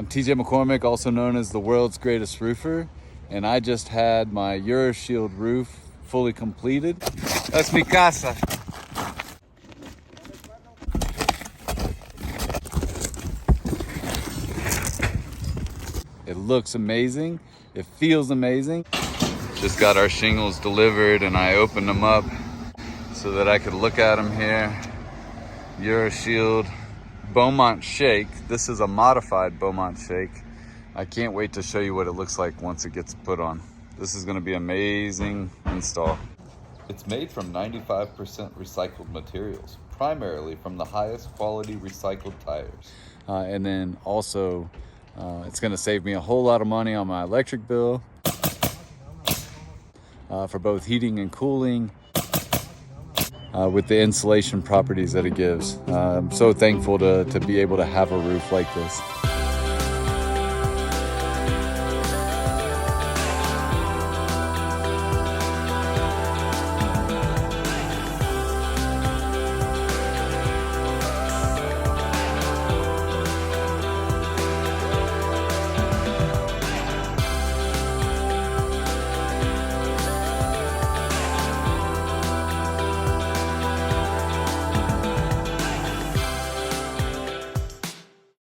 I'm TJ McCormack, also known as the world's greatest roofer, and I just had my Euroshield roof fully completed. That's mi casa. It looks amazing. It feels amazing. Just got our shingles delivered and I opened them up so that I could look at them here. Euroshield Beaumont Shake. This is a modified Beaumont Shake. I can't wait to show you what it looks like once it gets put on. This is gonna be amazing install. It's made from 95% recycled materials, primarily from the highest quality recycled tires. And then also, it's gonna save me a whole lot of money on my electric bill for both heating and cooling with the insulation properties that it gives. I'm so thankful to be able to have a roof like this.